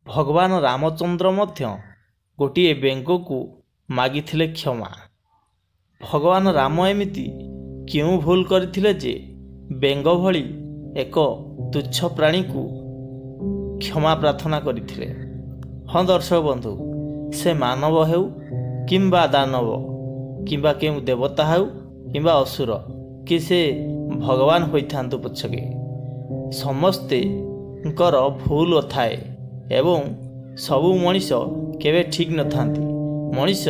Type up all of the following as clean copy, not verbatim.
भगवान रामचंद्र मध्य गोटे बेंग को मागिथिले क्षमा। भगवान राम एमिति क्यों भूल करथिले जे बेंग भली एक तुच्छ प्राणी को क्षमा प्रार्थना करथिले। हाँ दर्शक बंधु, से मानव हेउ किंबा दानव किंबा केउ देवता हेउ किंबा असुर कि से भगवान होइथांतु पछके, समस्ते भूल थाए एवं सबु मनीष केवे ठीक न थांती। मनीष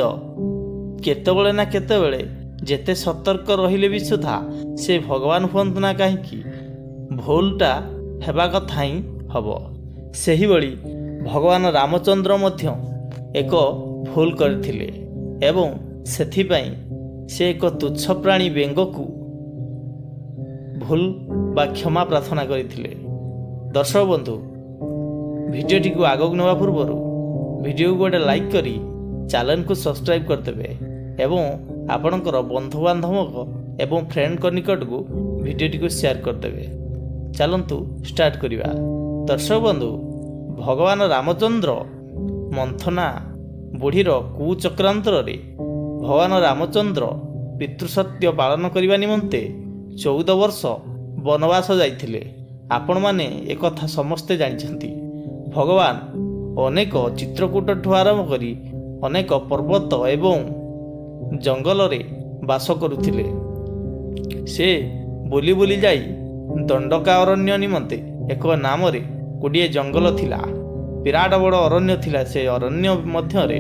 केतेबेले ना केतेबेले जेते सतर्क रहिले भी सुधा से भगवान हुअंतु ना कहीं भूलटा हेबा कथा ही हब। सेही बड़ी भगवान रामचंद्र मध्य एक भूल करथिले एवं सेथिपाई से एक तुच्छ प्राणी बेंग को भूल बा क्षमा प्रार्थना करथिले। दर्शक बंधु, भिडियोटी को आगक नेवा पूर्व भिडियो को गोटे लाइक करी चैनल को सब्सक्राइब करदेवे एवं आपणकर बंधु बांधव एवं फ्रेंड को निकट को भिडियोटी को शेयर करदेवे। चलतु स्टार्ट करिवा। दर्शक बंधु, भगवान रामचंद्र मंथना बुढ़ीर कुचक्रांतर भगवान रामचंद्र पितृसत्य पालन करने निमंते 14 वर्ष वनवास जाइथिले। आपण माने एक कथा समस्ते जानछंती। भगवान अनेक चित्रकूट ठू आरंभ करी अनेक पर्वत एवं जंगल रे बास करुथिले। से बुली बुली जाई दंडका अरण्य निमंते एक नाम रे गोटे जंगल थिला। विराट बड़ अरण्य थिला। से अरण्य मध्य रे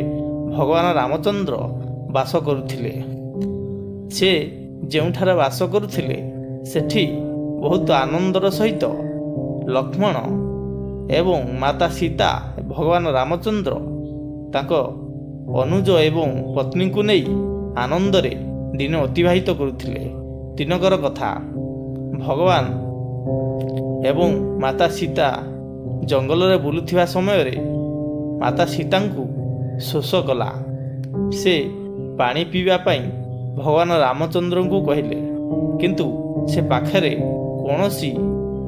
भगवान रामचंद्र बास करुथिले। से जेउठारे बास करुथिले सेठी बहुत आनंदर सहित लक्ष्मण एवं माता सीता भगवान रामचंद्र ताको अनुज एवं पत्नी को नहीं आनंद रे दिन अतिबाहित करुथिले। दिनकर कथा, भगवान एवं माता सीता जंगल रे बुलुथिबा समय रे माता सीता को शोष कला। से पानी पीवा पाई भगवान रामचंद्र को कहले, किंतु से पाखरे कौनसी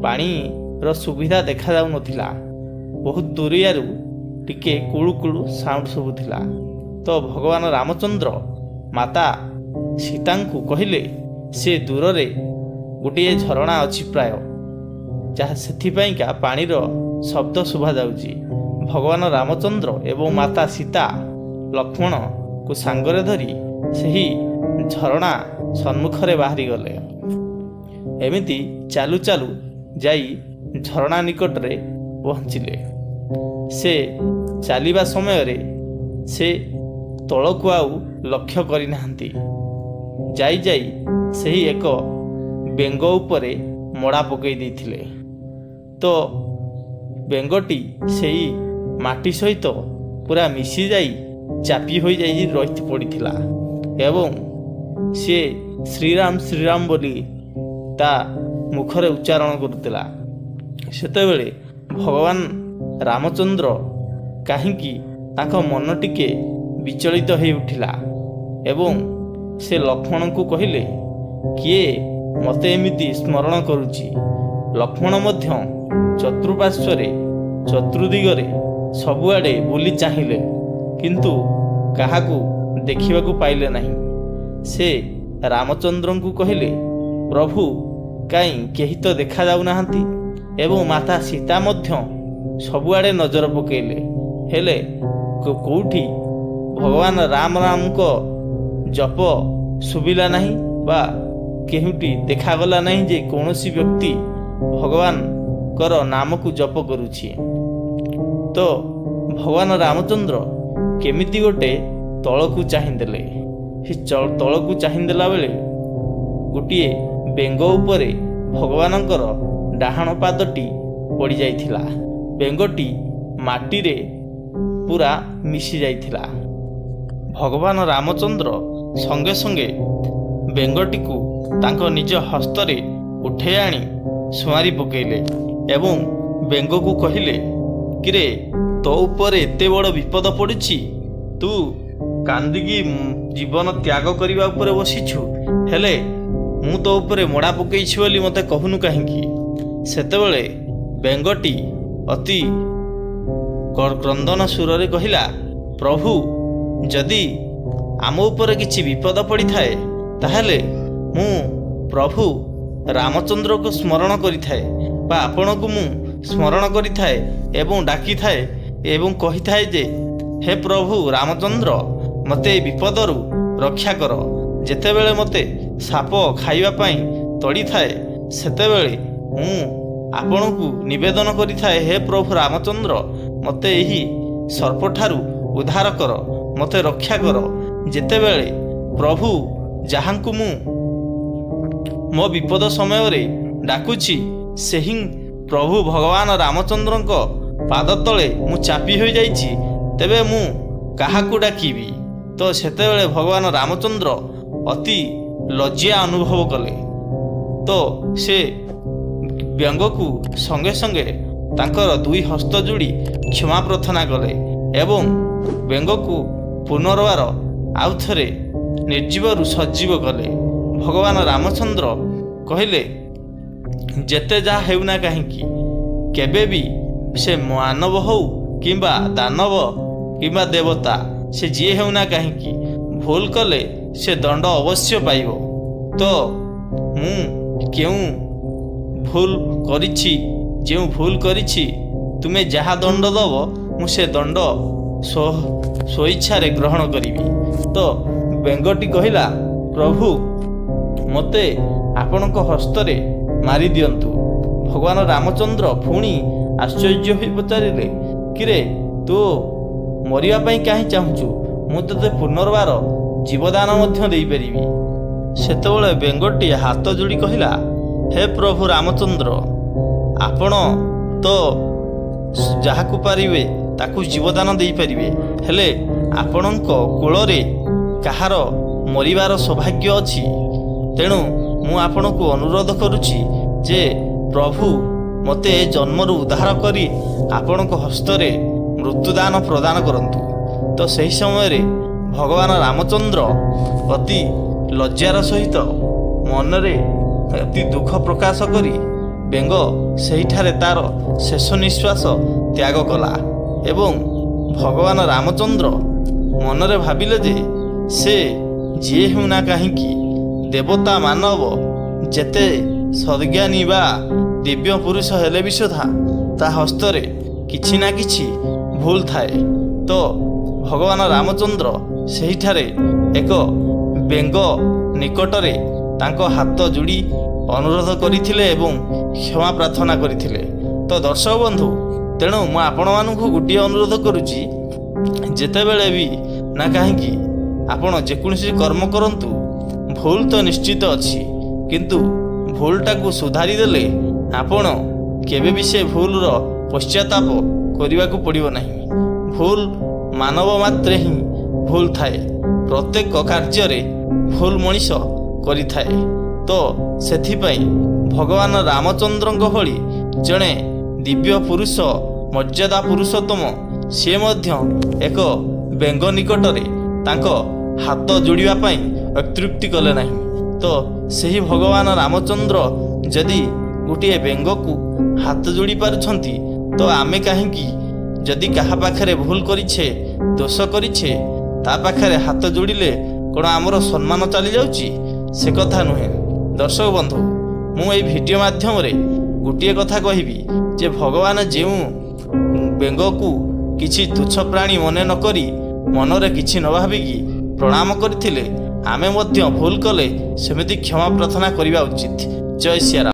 पानी रो सुविधा देखा जाउ नथिला। बहुत दूरियारू टिके कुळु कुळु साउंड सुबुथिला। तो भगवान रामचंद्र माता सीता को कहले से दूर रे गोटे झरणा अछि प्राय, जहाँ सेथिपाई का पानी रो शब्द शुभा जाउची। भगवान रामचंद्र एवं माता सीता लक्ष्मण को सांगरे धरी सही झरणा सम्मुखरे बाहरी गले। एमिति चालू चालू जाई झरणा निकट रे पहुँचिले। से चलिबा समय रे से तलकू आउ लक्ष्य करि नाहंती। जाई जाई सही एक बेंग उपरे मड़ा पकई देथिले। तो बेंगटी सेही माटी सहित पूरा मिसी जाई चापी होई जाई रही पड़िथिला एवं से श्रीराम श्रीराम बोली ता मुखरे उच्चारण करुतिला। सेतेबेले भगवान रामचंद्र काहींकी तांको मन टिके विचलित हो उठिला एवं से लक्ष्मण को कहले, किए मते एमिति स्मरण करुची। लक्ष्मण मध्य चतुर्पार्श्वरे चतुर्दिगरे सबुआडे बुली चाहिले, किंतु काहाकू देखिबाकू पाइले नहीं। से रामचंद्र को कहले, प्रभु काई केही तो देखा जाऊ नाहंती एवं माता सीता मध्य सबुआडे नजर पकेले, हेले कोठी भगवान राम राम को जप सुबिला नहीं बा केहुटी देखागला नहीं जे कौनसी व्यक्ति भगवान कर नाम को जप करुछि। तो भगवान रामचंद्र केमिति गोटे तलकू चाहिदेले। तलकू चाहिदेला बेले गोटे बेंग उपरे भगवानंकर डाहाण पादटी पड़ी जाइथिला। बेंगटी माटी रे पूरा मिसी जाइथिला। भगवान रामचंद्र संगे संगे बेंगटी को तांको निज हस्तरे उठे आनी सुआरी पकेले एवं बेंग को कहले, किरे तो ऊपर एते बड़ विपद पड़िछि, तू कांदिकी जीवन त्याग करने उपरे बसीछु, हेले मु तो उपरे मोड़ा पकईछि बोली मते कहूनु काहींकी। सेतेबेले बेंगटी अति କ୍ରନ୍ଦନ ସୁରରେ କହିଲା, ପ୍ରଭୁ ଯଦି ଆମ ଉପରେ କିଛି ବିପଦ ପଡ଼ିଥାଏ ତାହେଲେ ମୁଁ ପ୍ରଭୁ ରାମଚନ୍ଦ୍ରକୁ ସ୍ମରଣ କରିଥାଏ ବା ଆପଣଙ୍କୁ ମୁଁ ସ୍ମରଣ କରିଥାଏ ଏବଂ ଡାକିଥାଏ ଏବଂ କହିଥାଏ ଯେ ହେ ପ୍ରଭୁ ରାମଚନ୍ଦ୍ର, ମୋତେ ଏ ବିପଦରୁ ରକ୍ଷା କର। ଯେତେବେଳେ ମୋତେ ସାପ ଖାଇବା ପାଇଁ ତଡ଼ିଥାଏ ସେତେବେଳେ ମୁଁ ଆପଣଙ୍କୁ ନିବେଦନ କରିଥାଏ, ହେ ପ୍ରଭୁ ରାମଚନ୍ଦ୍ର, ମୋତେ ଏହି ସର୍ପଠାରୁ ଉଦ୍ଧାର କର, ମୋତେ ରକ୍ଷା କର। ଯେତେବେଳେ ପ୍ରଭୁ ଯାହାଙ୍କୁ ମୁଁ ମୋ ବିପଦ ସମୟରେ ଡାକୁଛି ସେହି ପ୍ରଭୁ ଭଗବାନ ରାମଚନ୍ଦ୍ରଙ୍କ ପାଦ ତଳେ ମୁଁ ଚାପି ହୋଇଯାଇଛି, ତେବେ ମୁଁ କାହାକୁ ଡାକିବି? ତ ସେତେବେଳେ ଭଗବାନ ରାମଚନ୍ଦ୍ର ଅତି ଲଜ୍ଜା ଅନୁଭବ କଲେ। ତ ସେ ବ୍ୟଙ୍ଗକୁ ସଙ୍ଗେ ସଙ୍ଗେ ତାଙ୍କର ଦୁଇ ହସ୍ତ ଯୋଡ଼ି କ୍ଷମା ପ୍ରାର୍ଥନା କଲେ ଏବଂ ବ୍ୟଙ୍ଗକୁ ପୁନର୍ବାର ଆଉ ଥରେ ନିର୍ଜୀବରୁ ସଜୀବ କଲେ। ଭଗବାନ ରାମଚନ୍ଦ୍ର କହିଲେ, ଯେତେ ଯାହା ହେଉନା କାହିଁକି, କେବେ ବି ସେ ମାନବ ହଉ କିମ୍ବା ଦାନବ କିମ୍ବା ଦେବତା, ସେ ଯିଏ ହେଉନା କାହିଁକି, ଭୁଲ କଲେ ସେ ଦଣ୍ଡ ଅବଶ୍ୟ ପାଇବ। ତ ମୁଁ କେଉଁ ଭୁଲ କରିଛି, ଯେଉଁ ଭୁଲ କରିଛି ତୁମେ ଯାହା ଦଣ୍ଡ ଦେବ ମୁଁ ସେ ଦଣ୍ଡ ସ୍ୱଇଚ୍ଛାରେ ଗ୍ରହଣ କରିବି। ତ ବ୍ୟଙ୍ଗଟି କହିଲା, ପ୍ରଭୁ ମୋତେ ଆପଣଙ୍କ ହସ୍ତରେ ମାରିଦିଅନ୍ତୁ। ଭଗବାନ ରାମଚନ୍ଦ୍ର ପୁଣି ଆଶ୍ଚର୍ଯ୍ୟ ହୋଇ ପଚାରିଲେ, କିରେ ତୁ ମରିବା ପାଇଁ କାହିଁ ଚାହୁଁଛୁ? ମୁଁ ତୋତେ ପୁନର୍ବାର ଜୀବଦାନ ମଧ୍ୟ ଦେଇପାରିବି। ସେତେବେଳେ ବ୍ୟଙ୍ଗଟି ହାତ ଯୋଡ଼ି କହିଲା, ହେ ପ୍ରଭୁ ରାମଚନ୍ଦ୍ର, ଆପଣ ତ ଯାହାକୁ ପାରିବେ ତାକୁ ଜୀବଦାନ ଦେଇପାରିବେ, ହେଲେ ଆପଣଙ୍କ କୋଳରେ କାହାର ମରିବାର ସୌଭାଗ୍ୟ ଅଛି? ତେଣୁ ମୁଁ ଆପଣଙ୍କୁ ଅନୁରୋଧ କରୁଛି ଯେ ପ୍ରଭୁ ମୋତେ ଏ ଜନ୍ମରୁ ଉଦ୍ଧାର କରି ଆପଣଙ୍କ ହସ୍ତରେ ମୃତ୍ୟୁଦାନ ପ୍ରଦାନ କରନ୍ତୁ। ତ ସେହି ସମୟରେ ଭଗବାନ ରାମଚନ୍ଦ୍ର ଅତି ଲଜ୍ଜାର ସହିତ ମନରେ ଅତି ଦୁଃଖ ପ୍ରକାଶ କରି ବ୍ୟଙ୍ଗ ସେହିଠାରେ ତାର ଶେଷ ନିଶ୍ୱାସ ତ୍ୟାଗ କଲା ଏବଂ ଭଗବାନ ରାମଚନ୍ଦ୍ର ମନରେ ଭାବିଲେ ଯେ ସେ ଯିଏ ହେଉନା କାହିଁକି, ଦେବତା ମାନବ ଯେତେ ସଦ୍ଜ୍ଞାନୀ ବା ଦିବ୍ୟ ପୁରୁଷ ହେଲେ ବି ସୁଦ୍ଧା ତା ହସ୍ତରେ କିଛି ନା କିଛି ଭୁଲ ଥାଏ। ତ ଭଗବାନ ରାମଚନ୍ଦ୍ର ସେହିଠାରେ ଏକ ବ୍ୟଙ୍ଗ ନିକଟରେ ତାଙ୍କ ହାତ ଯୋଡ଼ି ଅନୁରୋଧ କରିଥିଲେ ଏବଂ କ୍ଷମା ପ୍ରାର୍ଥନା କରିଥିଲେ। ତ ଦର୍ଶକ ବନ୍ଧୁ, ତେଣୁ ମୁଁ ଆପଣମାନଙ୍କୁ ଗୋଟିଏ ଅନୁରୋଧ କରୁଛି, ଯେତେବେଳେ ବି ନା କାହିଁକି ଆପଣ ଯେକୌଣସି କର୍ମ କରନ୍ତୁ, ଭୁଲ ତ ନିଶ୍ଚିତ ଅଛି, କିନ୍ତୁ ଭୁଲଟାକୁ ସୁଧାରି ଦେଲେ ଆପଣ କେବେ ବି ସେ ଭୁଲର ପଶ୍ଚାତାପ କରିବାକୁ ପଡ଼ିବ ନାହିଁ। ଭୁଲ ମାନବ ମାତ୍ରେ ହିଁ ଭୁଲ ଥାଏ, ପ୍ରତ୍ୟେକ କାର୍ଯ୍ୟରେ ଭୁଲ ମଣିଷ କରିଥାଏ। ତ ସେଥିପାଇଁ ଭଗବାନ ରାମଚନ୍ଦ୍ରଙ୍କ ଭଳି ଜଣେ ଦିବ୍ୟ ପୁରୁଷ, ମର୍ଯ୍ୟାଦା ପୁରୁଷୋତ୍ତମ, ସିଏ ମଧ୍ୟ ଏକ ବ୍ୟଙ୍ଗ ନିକଟରେ ତାଙ୍କ ହାତ ଯୋଡ଼ିବା ପାଇଁ ଅତୃପ୍ତି କଲେ ନାହିଁ। ତ ସେହି ଭଗବାନ ରାମଚନ୍ଦ୍ର ଯଦି ଗୋଟିଏ ବ୍ୟଙ୍ଗକୁ ହାତ ଯୋଡ଼ି ପାରୁଛନ୍ତି, ତ ଆମେ କାହିଁକି ଯଦି କାହା ପାଖରେ ଭୁଲ କରିଛେ, ଦୋଷ କରିଛେ, ତା ପାଖରେ ହାତ ଯୋଡ଼ିଲେ କ'ଣ ଆମର ସମ୍ମାନ ଚାଲିଯାଉଛି? ସେ କଥା ନୁହେଁ। ଦର୍ଶକ ବନ୍ଧୁ, ମୁଁ ଏହି ଭିଡ଼ିଓ ମାଧ୍ୟମରେ ଗୋଟିଏ କଥା କହିବି ଯେ ଭଗବାନ ଯେଉଁ ବ୍ୟଙ୍ଗକୁ କିଛି ତୁଚ୍ଛ ପ୍ରାଣୀ ମନେ ନ କରି, ମନରେ କିଛି ନ ଭାବିକି ପ୍ରଣାମ କରିଥିଲେ, ଆମେ ମଧ୍ୟ ଭୁଲ କଲେ ସେମିତି କ୍ଷମା ପ୍ରାର୍ଥନା କରିବା ଉଚିତ। ଜୟ ଶ୍ରୀରାମ।